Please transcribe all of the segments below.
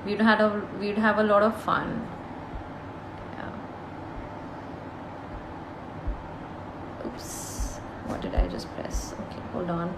we'd have a lot of fun. Yeah. Oops, what did I just press? Okay, hold on.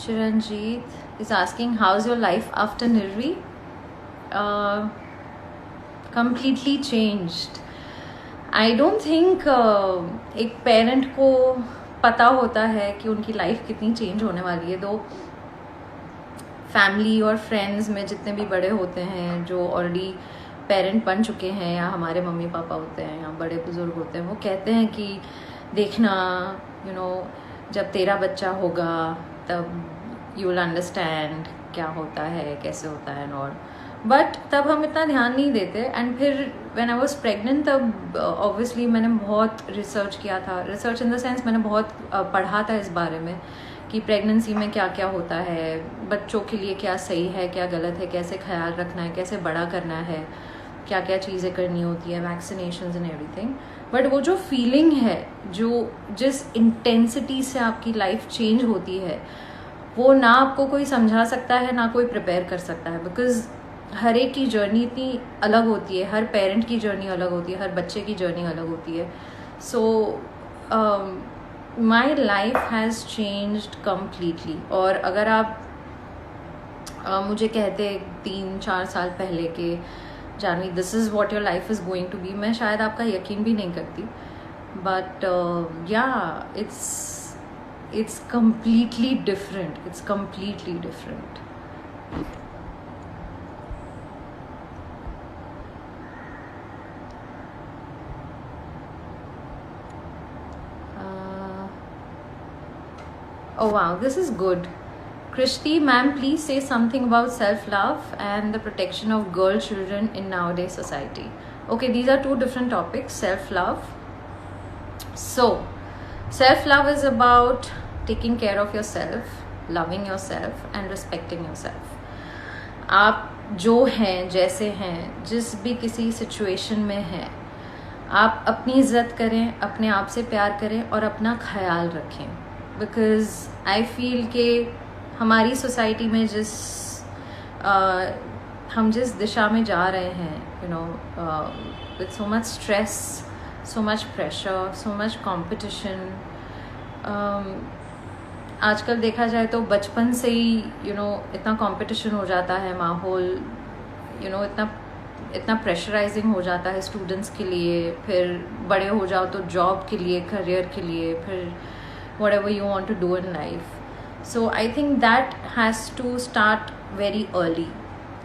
Chiranjeet is asking, how's your life after Nirvi? Completely changed. I don't think एक parent को पता होता है कि उनकी life कितनी change होने वाली है. दो फैमिली और फ्रेंड्स में जितने भी बड़े होते हैं जो ऑलरेडी पेरेंट बन चुके हैं, या हमारे मम्मी पापा होते हैं या बड़े बुजुर्ग होते हैं, वो कहते हैं कि देखना जब तेरा बच्चा होगा तब यू विल अंडरस्टैंड क्या होता है, कैसे होता है और बट तब हम इतना ध्यान नहीं देते. एंड फिर व्हेन आई वाज प्रेग्नेंट तब ऑब्वियसली मैंने बहुत रिसर्च किया था. रिसर्च इन द सेंस मैंने बहुत पढ़ा था इस बारे में कि प्रेगनेंसी में क्या क्या होता है, बच्चों के लिए क्या सही है क्या गलत है, कैसे ख्याल रखना है, कैसे बड़ा करना है, क्या क्या चीज़ें करनी होती है, वैक्सीनेशंस एंड एवरीथिंग. बट वो जो फीलिंग है, जो जिस इंटेंसिटी से आपकी लाइफ चेंज होती है, वो ना आपको कोई समझा सकता है ना कोई प्रिपेयर कर सकता है. बिकॉज हर एक की जर्नी इतनी अलग होती है, हर पेरेंट की जर्नी अलग होती है, हर बच्चे की जर्नी अलग होती है. So my life has changed completely. और अगर आप मुझे कहते 3-4 साल पहले के Janhvi this is what your life is going to be, मैं शायद आपका यकीन भी नहीं करती. बट या it's completely different. It's completely different. Oh wow, this is good. Krishti ma'am, please say something about self-love and the protection of girl children in nowadays society. Okay, these are two different topics. Self-love. So self-love is about taking care of yourself, loving yourself and respecting yourself. आप जो हैं, जैसे हैं, जिस भी किसी situation में हैं, आप अपनी इज्जत करें, अपने आप से प्यार करें और अपना ख्याल रखें. बिकॉज आई फील कि हमारी सोसाइटी में हम जिस दिशा में जा रहे हैं, with so much stress, so much pressure, so much competition. आजकल देखा जाए तो बचपन से ही इतना कंपटीशन हो जाता है, माहौल इतना प्रेशराइजिंग हो जाता है स्टूडेंट्स के लिए. फिर बड़े हो जाओ तो जॉब के लिए, करियर के लिए, फिर whatever you want to do in life. So I think that has to start very early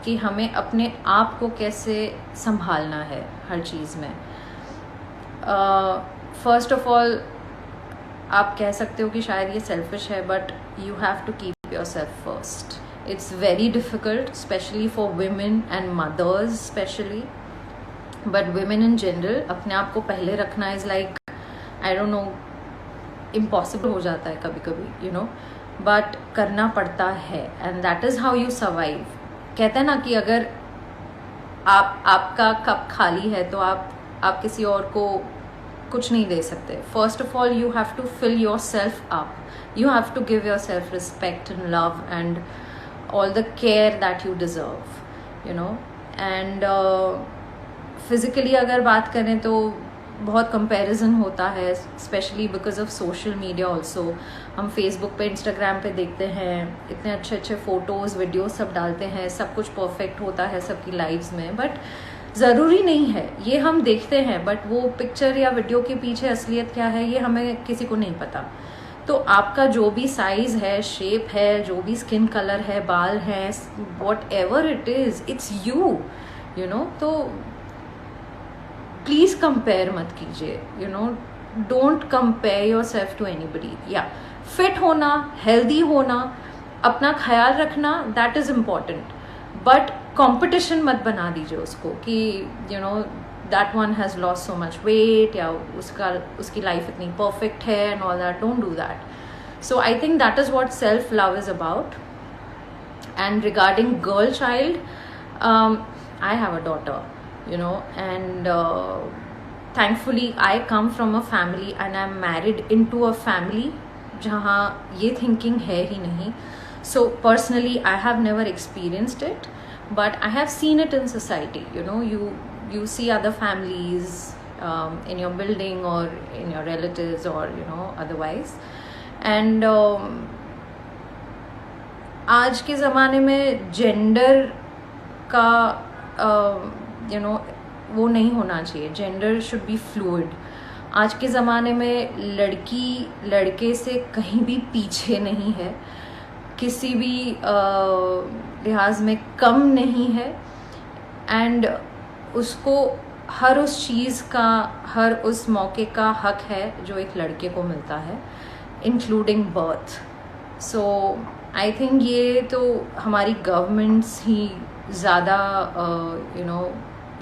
कि हमें अपने आप को कैसे संभालना है हर चीज़ में. फर्स्ट ऑफ ऑल आप कह सकते हो कि शायद ये सेल्फिश है, but you have to keep yourself first. It's very difficult specially for women and mothers specially, but women in general अपने आप को पहले रखना is like I don't know impossible हो जाता है कभी कभी, बट करना पड़ता है. And that is how you survive. कहते हैं ना कि अगर आपका कप खाली है तो आप किसी और को कुछ नहीं दे सकते. First of all you have to fill yourself up. You have to give yourself respect and love and all the care that you deserve, and physically अगर बात करें तो बहुत कंपैरिजन होता है, specially because of social media also. हम Facebook पे, Instagram पे देखते हैं इतने अच्छे अच्छे फ़ोटोज़, वीडियोस सब डालते हैं, सब कुछ परफेक्ट होता है सबकी लाइफ्स में. बट ज़रूरी नहीं है, ये हम देखते हैं, बट वो पिक्चर या वीडियो के पीछे असलियत क्या है ये हमें किसी को नहीं पता. तो आपका जो भी साइज़ है, शेप है, जो भी स्किन कलर है, बाल हैं, whatever it is, it's you. तो प्लीज़ कंपेयर मत कीजिए. Don't compare yourself to anybody. या फिट होना, हेल्दी होना, अपना ख्याल रखना, that is important. But competition मत बना दीजिए उसको कि that one has lost so much weight, या उसकी लाइफ इतनी परफेक्ट है and all that. Don't do that. So I think that is what self love is about. And regarding girl child, I have a daughter, you know, and thankfully I come from a family and I'm married into a family जहाँ ये thinking है ही नहीं. So personally I have never experienced it, but I have seen it in society. You know, you see other families in your building or in your relatives or, you know, otherwise. And आज के ज़माने में gender का you know वो नहीं होना चाहिए. Gender should be fluid. आज के ज़माने में लड़की लड़के से कहीं भी पीछे नहीं है, किसी भी लिहाज में कम नहीं है. एंड उसको हर उस चीज़ का, हर उस मौके का हक है जो एक लड़के को मिलता है, including birth. So I think ये तो हमारी गवर्नमेंट्स ही ज़्यादा you know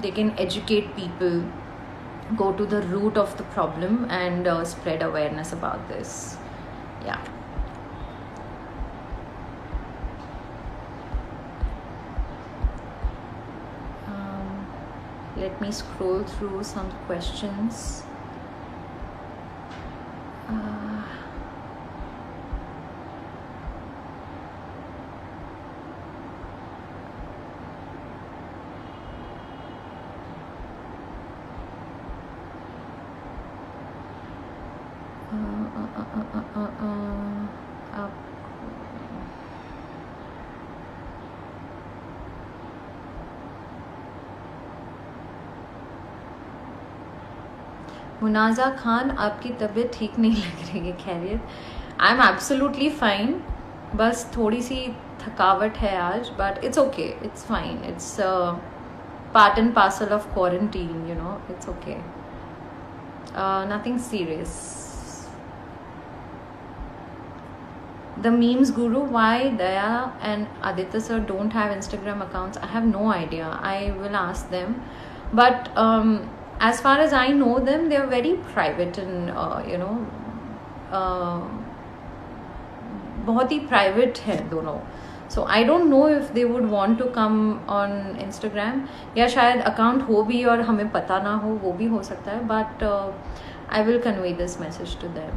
they can educate people, go to the root of the problem and spread awareness about this. Yeah. Let me scroll through some questions. Munaza Khan, आपकी तबीयत ठीक नहीं लग रही है, खैरियत? आई एम एब्सोल्युटली फाइन, बस थोड़ी सी थकावट है आज, but it's okay, it's fine, it's part and parcel of quarantine, you know, it's okay, nothing serious. The memes guru, why Daya and Aditya sir don't have Instagram accounts? I have no idea. I will ask them. But as far as I know them, they are very private and you know, बहुत ही private हैं दोनों. So I don't know if they would want to come on Instagram. या शायद account हो भी और हमें पता ना हो, वो भी हो सकता है. But I will convey this message to them.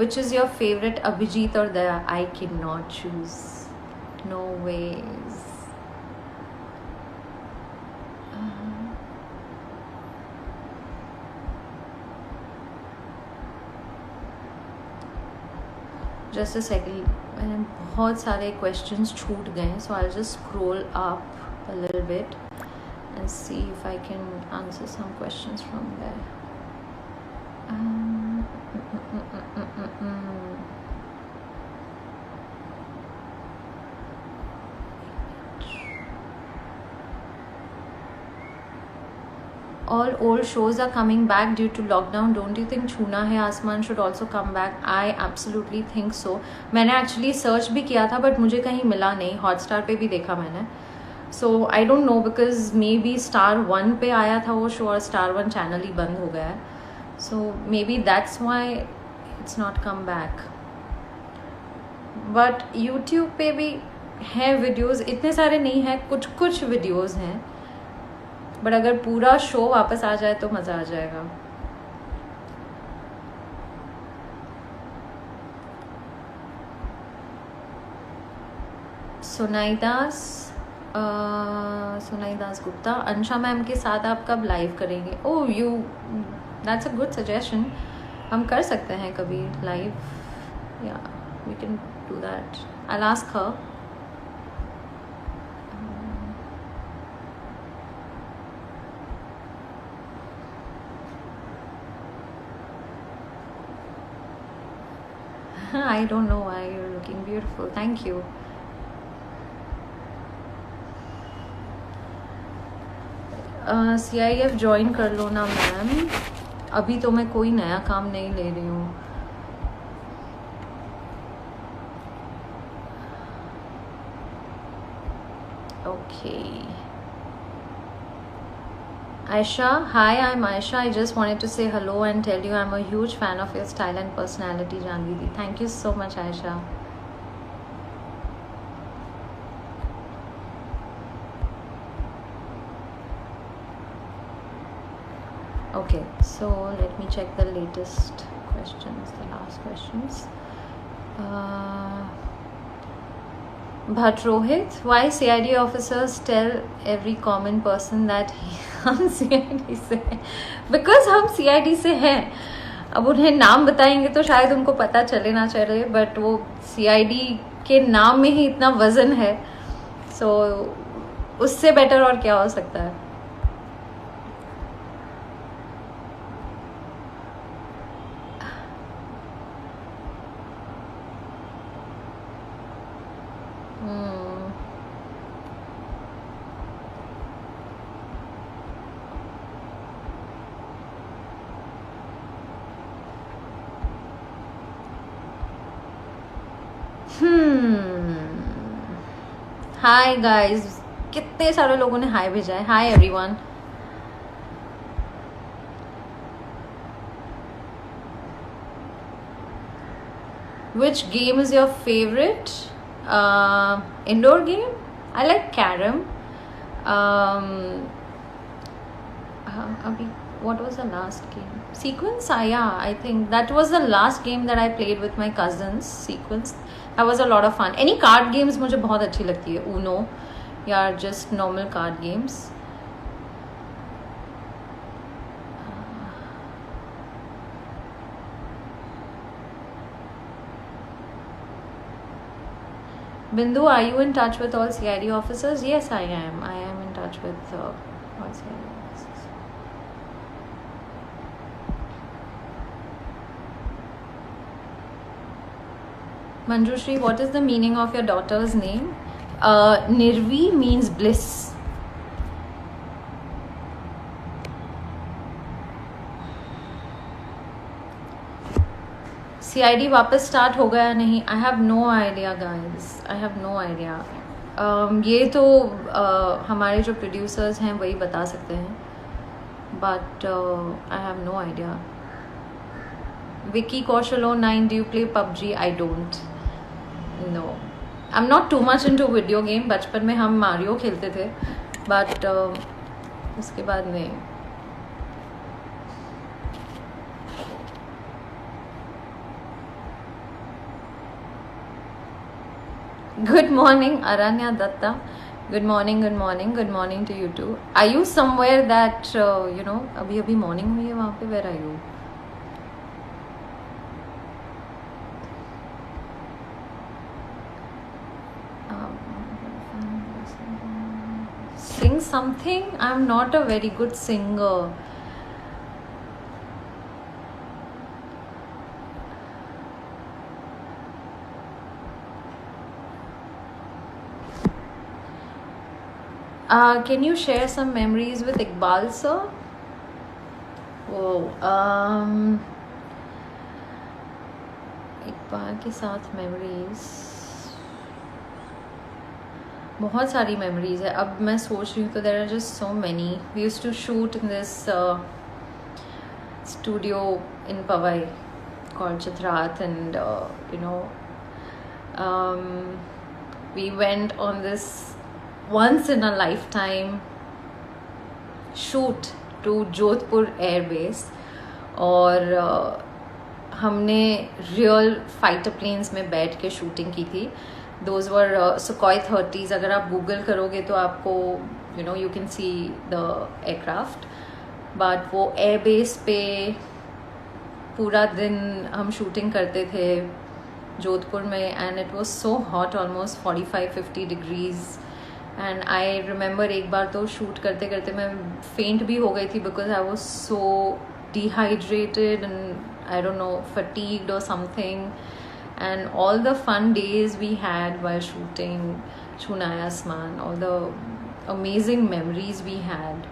Which is your favorite, Abhijit or Daya? I cannot choose. No ways. Just a second. मैंने बहुत सारे questions छूट गए, so I'll just scroll up a little bit and see if I can answer some questions from there. All old shows are coming back due to lockdown. Don't you think छूना है आसमान should also come back? I absolutely think so. मैंने actually search भी किया था, but मुझे कहीं मिला नहीं. Hotstar पे भी देखा मैंने. So I don't know, because maybe Star 1 पे आया था वो show और Star 1 channel ही बंद हो गया है. So maybe that's why it's not come back. But YouTube पे भी हैं videos, इतने सारे नहीं हैं, कुछ videos हैं. बट अगर पूरा शो वापस आ जाए तो मज़ा आ जाएगा. सुनाईदास गुप्ता, अंशा मैम के साथ आप कब लाइव करेंगे? Oh you, that's a good suggestion. हम कर सकते हैं कभी live. Yeah we can do that. I will ask her. I don't know why you're looking beautiful. Thank you. CIF join कर लो ना मैम. अभी तो मैं कोई नया काम नहीं ले रही हूँ. Okay. Aisha, hi, I'm Aisha. I just wanted to say hello and tell you I'm a huge fan of your style and personality, Janvidi. Thank you so much, Aisha. Okay, so let me check the latest questions, the last questions. Bhat Rohit, why CID officers tell every common person that हम CID से हैं? Because हम CID से हैं. अब उन्हें नाम बताएंगे तो शायद उनको पता चले ना चले, बट वो CID के नाम में ही इतना वजन है, so उससे बेटर और क्या हो सकता है. हाय गाइस, कितने सारे लोगों ने हाय भेजा है. Hi everyone. Which game is your favorite? Indoor game? I like Carom. What was the last game? Sequence? Yeah, I think that was the last game that I played with my cousins. Sequence. That was a lot of fun. Any card games मुझे बहुत अच्छी लगती है. Uno या just normal card games. Bindu, are you in touch with all CID officers? Yes, I am. I am in touch with all CID officers. Manjushri, what is the meaning of your daughter's name? Nirvi means bliss. CID वापस start हो गया नहीं? I have no idea guys. I have no idea. ये तो हमारे जो producers हैं वही बता सकते हैं, but I have no idea. Vicky Kaushal 09, do you play PUBG? I don't. No. I'm not too much into video game. बचपन में हम मारियो खेलते थे, but उसके बाद नहीं. Good morning, Aranya Datta. Good morning, good morning, good morning to you too. Are you somewhere that अभी अभी morning हुई है वहाँ पे? Where are you? Sing something? I'm not a very good singer. Can you share some memories with Iqbal sir? Iqbal के साथ memories बहुत सारी memories है. अब मैं सोच रही हूँ तो there are just so many. We used to shoot in this studio in Powai called Chitrat, and we went on this once in a lifetime shoot to Jodhpur Air Base, और हमने real fighter planes में बैठ के shooting की थी. Those were Sukhoi 30s. अगर आप Google करोगे तो आपको you can see the aircraft. But वो एयर बेस पे पूरा दिन हम शूटिंग करते थे जोधपुर में, and it was so hot, almost 45-50 degrees. And I remember एक बार तो शूट करते करते मैं फेंट भी हो गई थी because I was so dehydrated and I don't know, fatigued or something. And all the fun days we had while shooting Chunaya Asman, all the amazing memories we had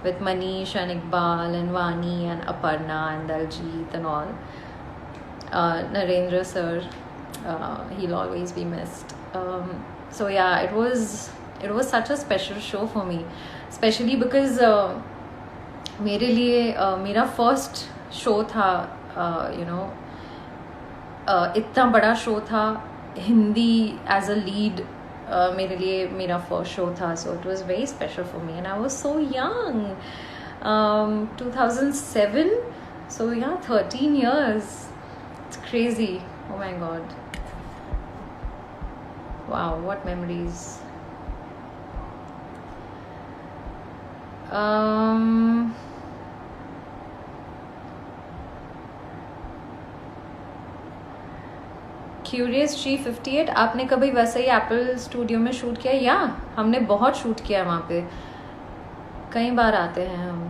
with Manish and Iqbal and Vani and Aparna and Daljit and all. Narendra sir, he'll always be missed. So yeah, It was such a special show for me, especially because मेरे लिए मेरा first show था, इतना बड़ा show था, Hindi as a lead मेरे लिए मेरा फर्स्ट शो था. So it was very special for me and I was so young. 2007, so yeah, 13 years. It's crazy. Oh my god. Wow, what memories. Curious G58, आपने कभी वैसे ही Apple studio में shoot किया? या हमने बहुत शूट किया वहाँ पे, कई बार आते हैं हम,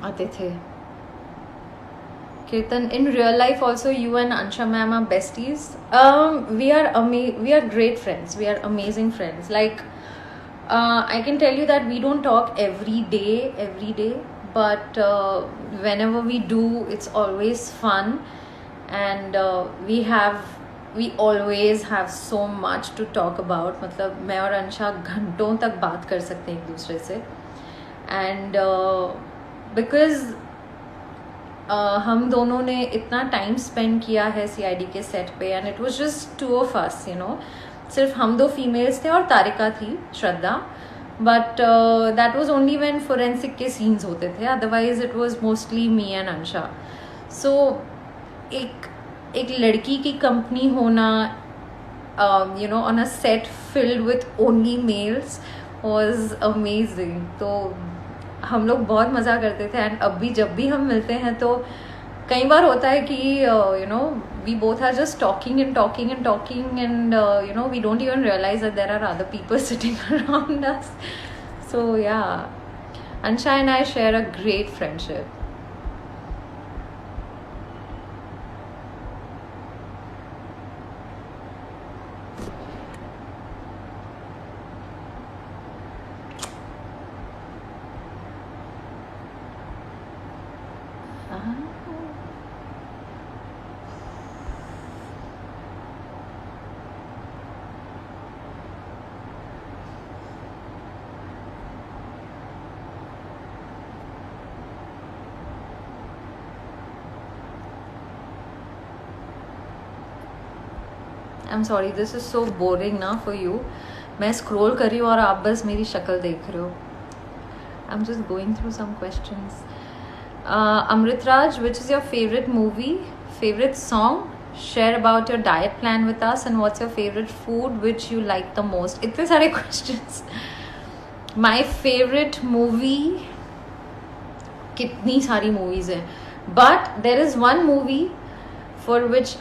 आते थे. Kirtan, in real life also you and Ansha ma'am are besties. We are great friends. We are amazing friends. Like I can tell you that we don't talk every day, but whenever we do, it's always fun, and we always have so much to talk about. मतलब मैं और अंशा घंटों तक बात कर सकते हैं एक दूसरे से, and because हम दोनों ने इतना टाइम स्पेंड किया है CID के सेट पे, and it was just 2 of us, सिर्फ हम 2 फीमेल्स थे और तारिका थी, Shraddha. But that was only when forensic के सीन्स होते थे, otherwise it was mostly me and Ansha. So एक लड़की की कंपनी होना on a set filled with only males was amazing. तो हम लोग बहुत मज़ा करते थे, एंड अब भी जब भी हम मिलते हैं तो कई बार होता है कि we both are just talking and we don't even realise that there are other people sitting around us. So yeah, Ansha and I share a great friendship. I'm sorry, this is so boring ना for you. मैं scroll कर रही हूँ और आप बस मेरी शक्ल देख रहे हो. I'm just going through some questions. Amritraj, which is your favorite movie, favorite song? Share about your diet plan with us, and what's your favorite food which you like the most? इतने सारे questions. My favorite movie, कितनी सारी movies हैं, but there is one movie for which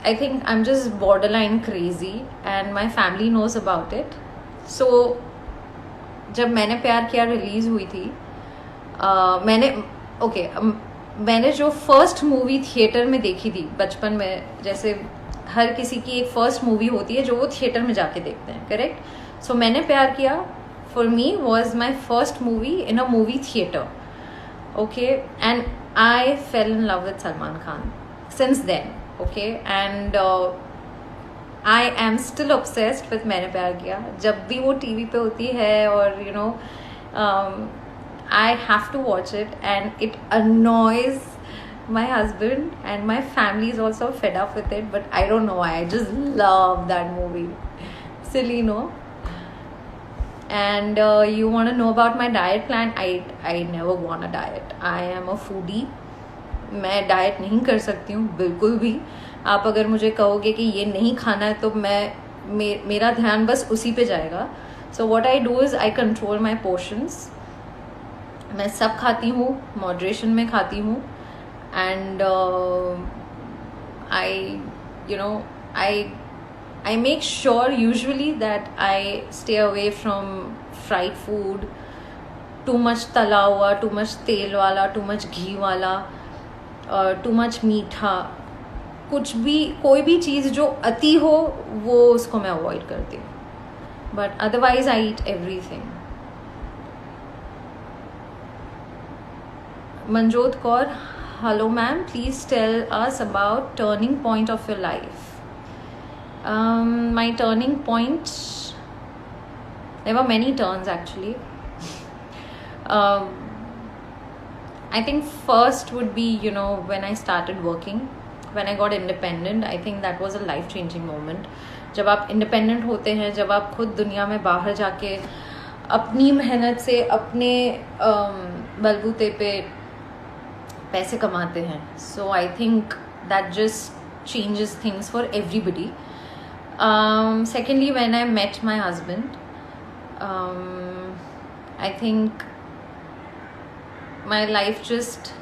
I think I'm just borderline crazy, and my family knows about it. So जब मैंने प्यार किया release हुई थी, मैंने जो फर्स्ट मूवी थिएटर में देखी थी बचपन में, जैसे हर किसी की एक फर्स्ट मूवी होती है जो वो थिएटर में जाके देखते हैं, correct? So Maine Pyar Kiya for me was my first movie in a movie theatre. Okay, and I fell in love with Salman Khan since then. Okay, and I am still obsessed with मैंने प्यार किया. जब भी वो TV पे होती है और I have to watch it, and it annoys my husband, and my family is also fed up with it, but I don't know why. I just love that movie. Silly, no? And you want to know about my diet plan? I never go on a diet. I am a foodie. मैं diet नहीं कर सकती हूँ बिल्कुल भी. आप अगर मुझे कहोगे कि ये नहीं खाना है तो मेरा ध्यान बस उसी पे जाएगा. So what I do is I control my portions. मैं सब खाती हूँ, मॉडरेशन में खाती हूँ, and I make sure usually that I stay away from fried food, too much तला हुआ, too much तेल वाला, too much घी वाला, टू मच मीठा, कुछ भी, कोई भी चीज़ जो अति हो वो उसको मैं अवॉइड करती हूँ. But otherwise I eat everything. Manjot Kaur, hello ma'am, please tell us about turning point of your life. My turning point, there were many turns actually. I think first would be, when I started working, when I got independent. I think that was a life changing moment. जब आप independent होते हैं, जब आप खुद दुनिया में बाहर जाके अपनी मेहनत से अपने बलबूते पे पैसे कमाते हैं. So I think that just changes things for everybody. Secondly, when I met my husband, I think my life just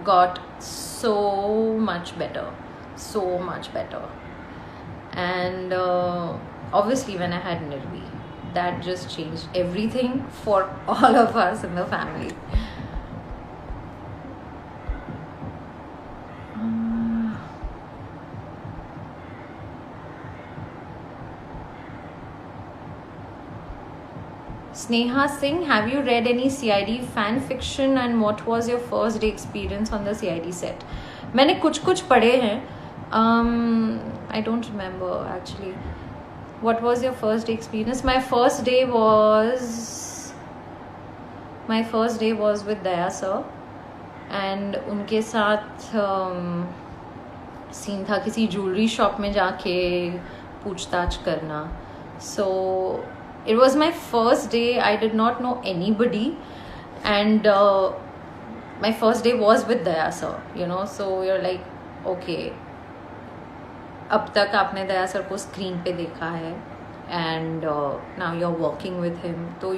got so much better. And obviously when I had Nirvi, that just changed everything for all of us in the family. Sneha Singh, have you read any CID fan fiction and what was your first day experience on the CID set? मैंने कुछ पढ़े हैं. I don't remember actually. What was your first day experience? My first day was with Daya sir, and उनके साथ scene था किसी jewellery shop में जाके पूछताछ करना. So it was my first day. I did not know anybody, and my first day was with Daya sir, so you're like, okay, अब तक आपने दया सर को स्क्रीन पे देखा है, and now you're working with him. तो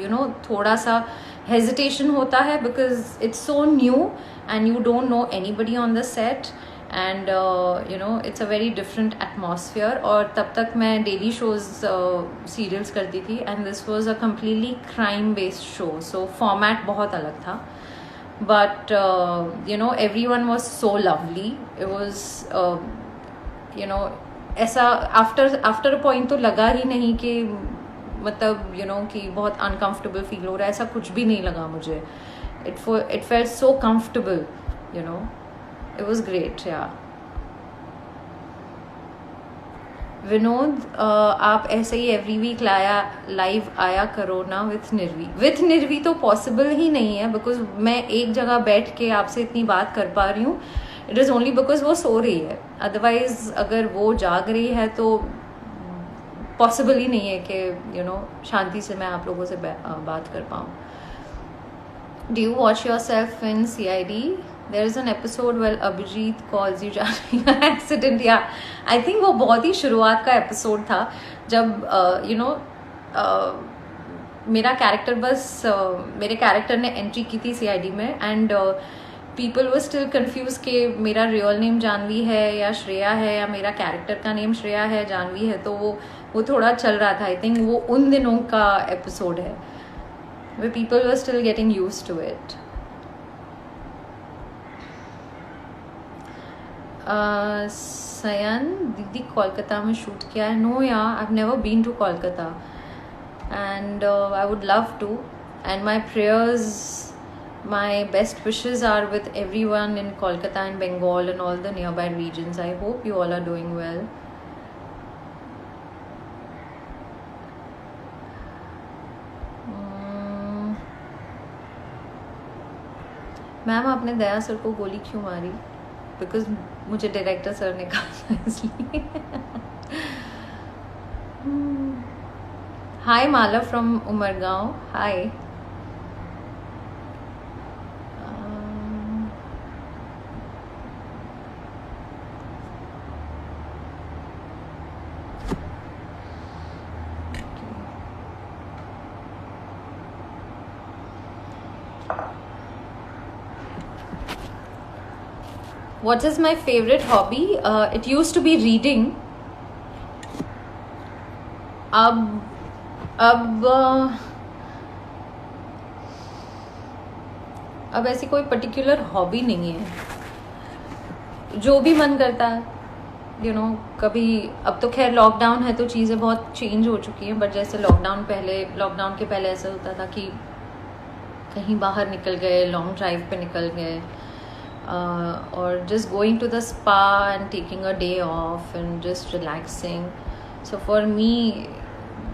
थोड़ा सा hesitation होता है because it's so new and you don't know anybody on the set, and it's a very different atmosphere. और तब तक मैं daily shows serials करती थी, and this was a completely crime based show, so format बहुत अलग था. But everyone was so lovely. It was ऐसा आफ्टर अ पॉइंट तो लगा ही नहीं कि मतलब कि बहुत अनकंफर्टेबल फील हो रहा है. ऐसा कुछ भी नहीं लगा मुझे. It felt so comfortable. It was great. या विनोद, आप ऐसे ही एवरी वीक लाइव आया करो ना विथ निर्वी तो पॉसिबल ही नहीं है, बिकॉज मैं एक जगह बैठ के आपसे इतनी बात कर पा रही हूँ. इट इज़ ओनली बिकॉज वो सो रही है. अदरवाइज अगर वो जाग रही है तो पॉसिबल ही नहीं है कि शांति से मैं आप लोगों से बात कर पाऊँ. Do you watch your self in CID? There is an episode where Abhijit calls you Janvi accident. Yeah, I think वो बहुत ही शुरुआत का एपिसोड था जब मेरा कैरेक्टर मेरे कैरेक्टर ने एंट्री की थी CID में, and people were still confuse कि मेरा रियल नेम जानवी है या श्रेया है, या मेरा कैरेक्टर का नेम श्रेया है जानवी है. तो वो थोड़ा चल रहा था. आई थिंक वो उन दिनों का एपिसोड है where people were still getting used to it. सयन, दीदी कोलकाता में शूट किया है? No yeah, I have never been to Kolkata, and I would love to. And my prayers, my best wishes are with everyone in Kolkata and Bengal and all the nearby regions. I hope you all are doing well. Ma'am, आपने दया sir को गोली क्यों मारी? Because मुझे director sir ने कहा इसलिए. Hi Mala from Umargaon. Hi. What is my favorite hobby? It used to be reading. अब ऐसी कोई पर्टिकुलर हॉबी नहीं है. जो भी मन करता है कभी. अब तो खैर लॉकडाउन है तो चीज़ें बहुत चेंज हो चुकी हैं, बट जैसे लॉकडाउन के पहले ऐसा होता था कि कहीं बाहर निकल गए, लॉन्ग ड्राइव पे निकल गए, or just going to the spa and taking a day off and just relaxing. So for me,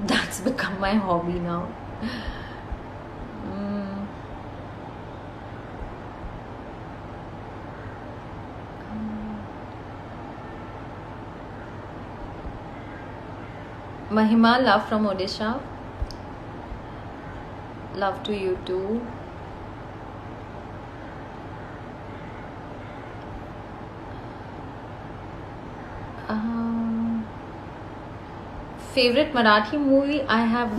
that's become my hobby now. Mahima, love from Odisha. Love to you too. Favorite Marathi movie? I have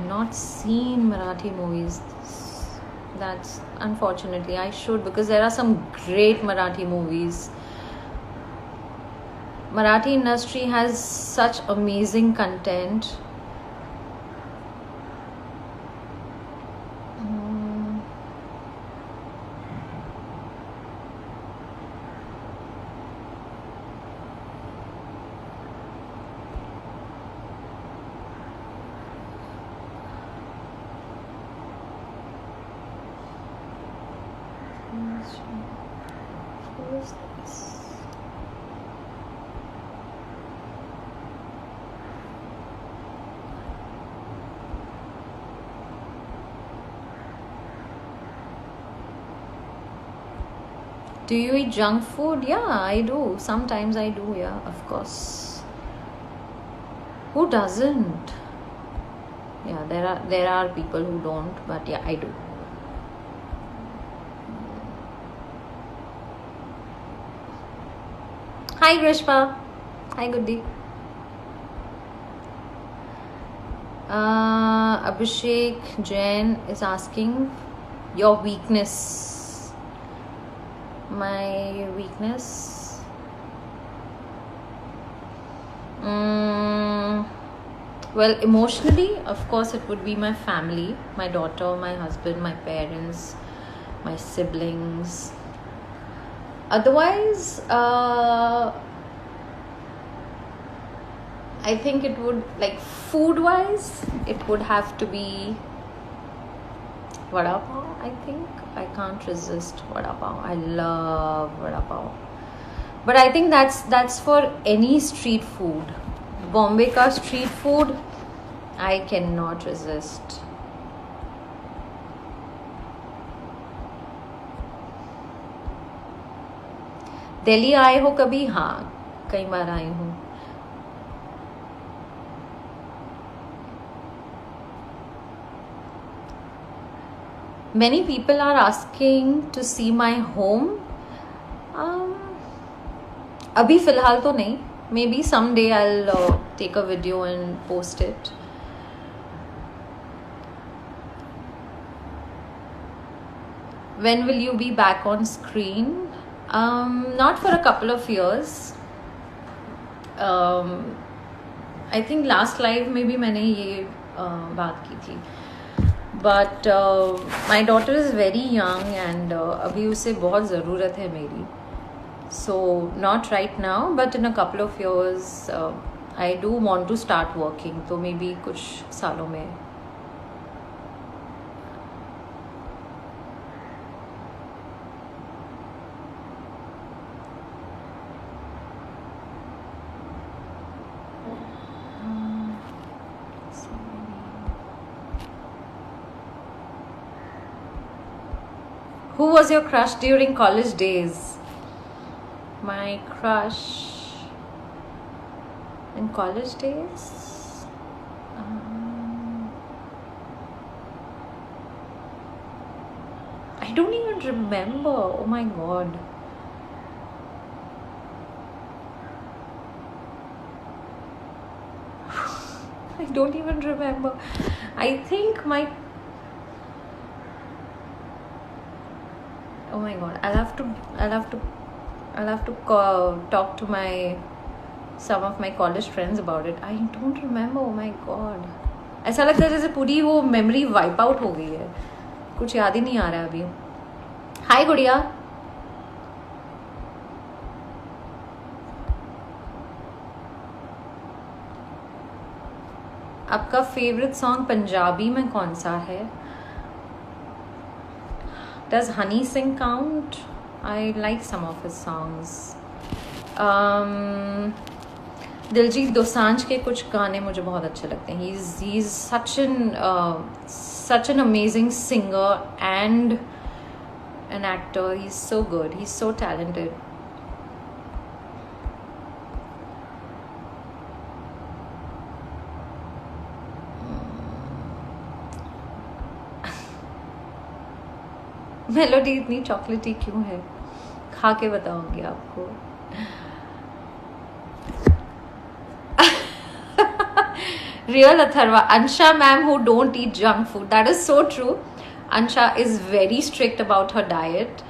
not seen Marathi movies. That's unfortunately, I should, because there are some great Marathi movies. Marathi industry has such amazing content. Who is this? Do you eat junk food? Yeah, I do. Sometimes I do, yeah, of course. Who doesn't? Yeah, there are people who don't, but yeah, I do. Hi Grishma. Hi Goody. Abhishek Jain is asking your weakness. My weakness? Well, emotionally, of course, it would be my family, my daughter, my husband, my parents, my siblings. Otherwise, I think it would, like, food-wise, it would have to be vada pav, I think. I can't resist vada pav. I love vada pav. But I think that's for any street food. Bombay ka street food, I cannot resist. Delhi आए हो कभी? हाँ, कई बार आई हूँ. Many people are asking to see my home. अभी फिलहाल तो नहीं. Maybe someday I'll take a video and post it. When will you be back on screen? Not for a couple of years. I think last live में भी मैंने ये बात की थी. But my daughter is very young and अभी उसे बहुत ज़रूरत है मेरी. So not right now, but in a couple of years I do want to start working. तो maybe कुछ सालों में. Who was your crush during college days? My crush in college days? I don't even remember. Oh my god. I don't even remember. I think my... Oh my god. I'll have to talk to some of my college friends about it. I don't remember. Oh my god. ऐसा लगता है जैसे पूरी वो memory wipe out हो गई है. कुछ याद ही नहीं आ रहा है अभी. हाय गुड़िया. आपका फेवरेट सॉन्ग पंजाबी में कौन सा है? Does Honey Singh count? I like some of his songs. Diljit Dosanjh के कुछ गाने मुझे बहुत अच्छे लगते हैं. He's such an amazing singer and an actor. He's so good. He's so talented. Melody इतनी चॉकलेटी क्यों है? खा के बताऊंगी आपको. Real Atharva, Ansha ma'am who don't eat junk food. That is so true. Ansha is very strict about her diet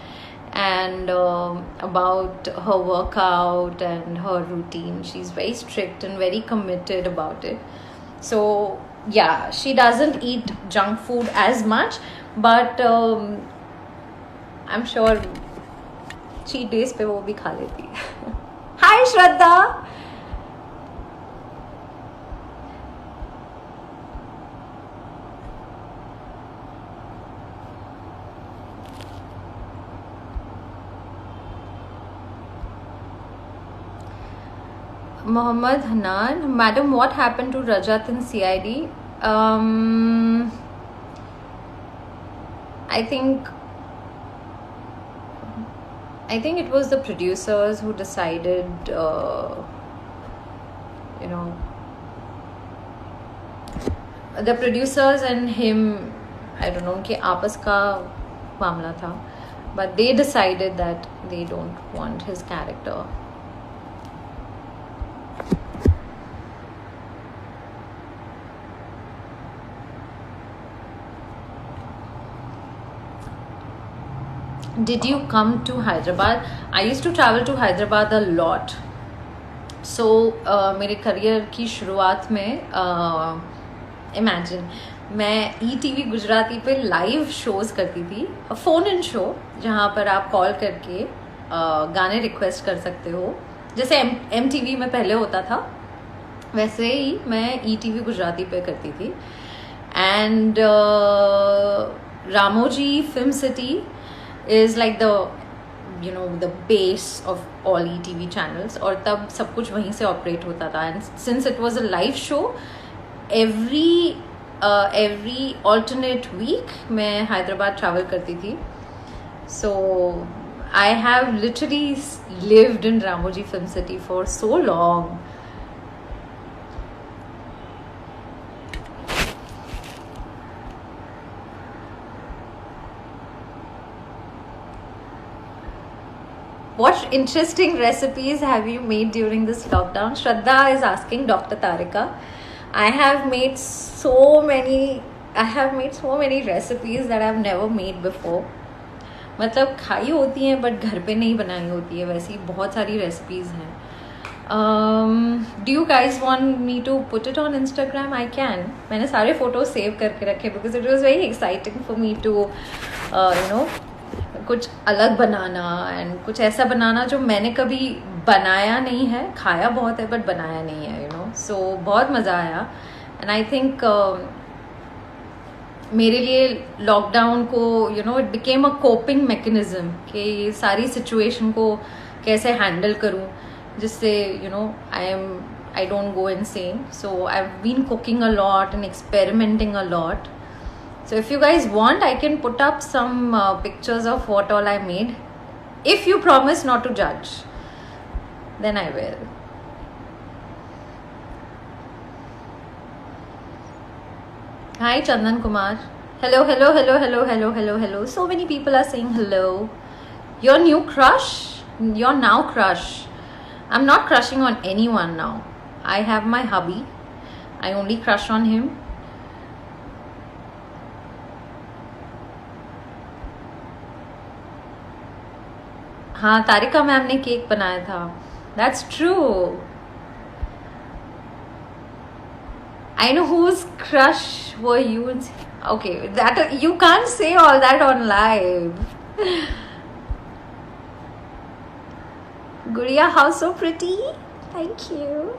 and about her workout and her routine. She's very strict and very committed about it. So yeah, she doesn't eat junk food as much, but I'm sure cheat days पे वो भी खा लेती है. Hi Shraddha. Mohammad Hanan, Madam, what happened to Rajat in CID? I think it was the producers who decided, the producers and him, I don't know, उनके आपस का मामला था, but they decided that they don't want his character. Did you come to Hyderabad? I used to travel to Hyderabad a lot. So मेरे career की शुरुआत में imagine मैं ETV गुजराती पे लाइव शोज़ करती थी, फ़ोन इन शो जहाँ पर आप कॉल करके गाने रिक्वेस्ट कर सकते हो, जैसे MTV में पहले होता था वैसे ही मैं ETV गुजराती पे करती थी. And Ramoji film city is like the base of all ETV channels, और तब सब कुछ वहीं से ऑपरेट होता था. And since it was a live show, every alternate week मैं हैदराबाद travel करती थी. So I have literally lived in Ramoji Film City for so long. What interesting recipes have you made during this lockdown? Shraddha is asking Dr. Tarika. I have made so many recipes that I've never made before. मतलब खाई होती हैं but घर पे नहीं बनाई होती है, वैसी बहुत सारी recipes हैं. Do you guys want me to put it on Instagram? I can. मैंने सारे photos save करके रखे because it was very exciting for me to कुछ अलग बनाना एंड कुछ ऐसा बनाना जो मैंने कभी बनाया नहीं है. खाया बहुत है बट बनाया नहीं है, सो बहुत मज़ा आया. एंड आई थिंक मेरे लिए लॉकडाउन को it became a coping mechanism कि ये सारी सिचुएशन को कैसे हैंडल करूं जिससे I don't go insane. So I have been cooking a lot and experimenting a lot. So if you guys want, I can put up some pictures of what all I made. If you promise not to judge, then I will. Hi Chandan Kumar. Hello, hello, hello, hello, hello, hello, hello. So many people are saying hello. Your new crush? Your now crush? I'm not crushing on anyone now. I have my hubby. I only crush on him. हाँ, तारिका ma'am ने cake बनाया था. That's true. I know whose crush were you. Okay, that you can't say all that on live. Guria, how so pretty. Thank you.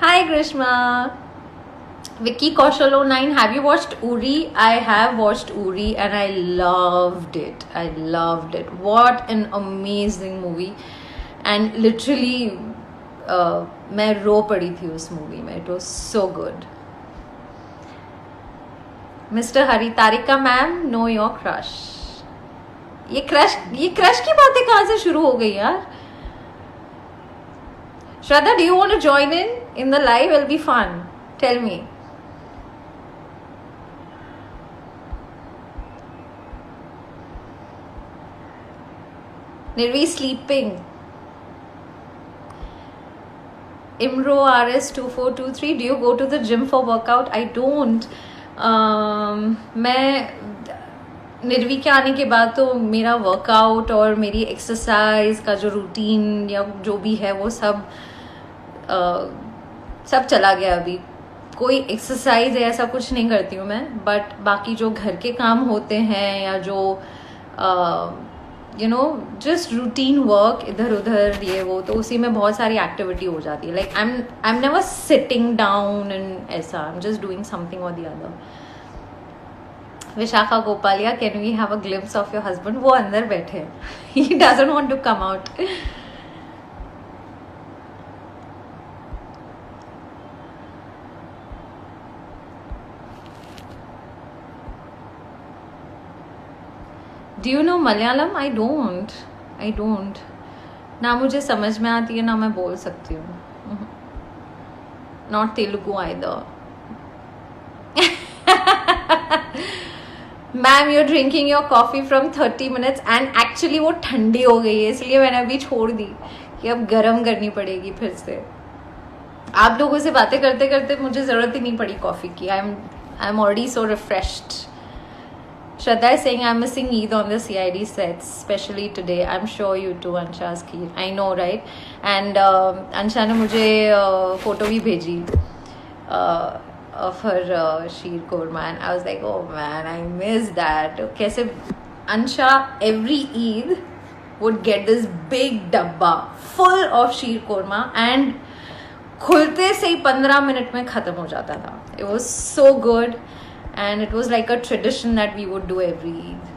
Hi Grishma. Vicky Kaushal 09, have you watched Uri? I have watched Uri and I loved it. What an amazing movie. And literally मैं रो पड़ी थी उस movie में. It was so good. Mister Hari, Tarika ma'am, know your crush. ये crush की बातें कहां से शुरू हो गई यार? Shraddha, do you want to join in the live? It'll be fun. Tell me. Nirvi sleeping. Imro RS2423, do you go to the gym for workout? I don't. मैं निर्वी के आने के बाद तो मेरा वर्कआउट और मेरी एक्सरसाइज का जो रूटीन या जो भी है वो सब चला गया. अभी कोई एक्सरसाइज है ऐसा कुछ नहीं करती हूँ मैं. बट बाकी जो घर के काम होते हैं या जो जस्ट रूटीन वर्क इधर उधर ये वो, तो उसी में बहुत सारी एक्टिविटी हो जाती है. Like I am never sitting down and ऐसा. I am just doing something or the other. Vishakha Gopalia, can we have a glimpse of your husband? वो अंदर बैठे हैं. He doesn't want to come out. Do you know Malayalam? I don't. ना मुझे समझ में आती है ना मैं बोल सकती हूँ. Not Telugu either. Ma'am, you are drinking your coffee from 30 minutes and actually वो ठंडी हो गई है इसलिए मैंने अभी छोड़ दी कि अब गर्म करनी पड़ेगी फिर से. आप लोगों से बातें करते करते मुझे जरूरत ही नहीं पड़ी कॉफी की. I am already so refreshed. Shraddha is saying I'm missing Eid on the CID sets, especially today. I'm sure you too, Ansha's kheer. I know, right? And Ansha ने मुझे फोटो भी भेजी of her sheer korma, and I was like, oh man, I miss that. कैसे Ansha every Eid would get this big dabba full of sheer korma and खुलते से ही 15 minute में खत्म हो जाता था. It was so good. And it was like a tradition that we would do every Eid.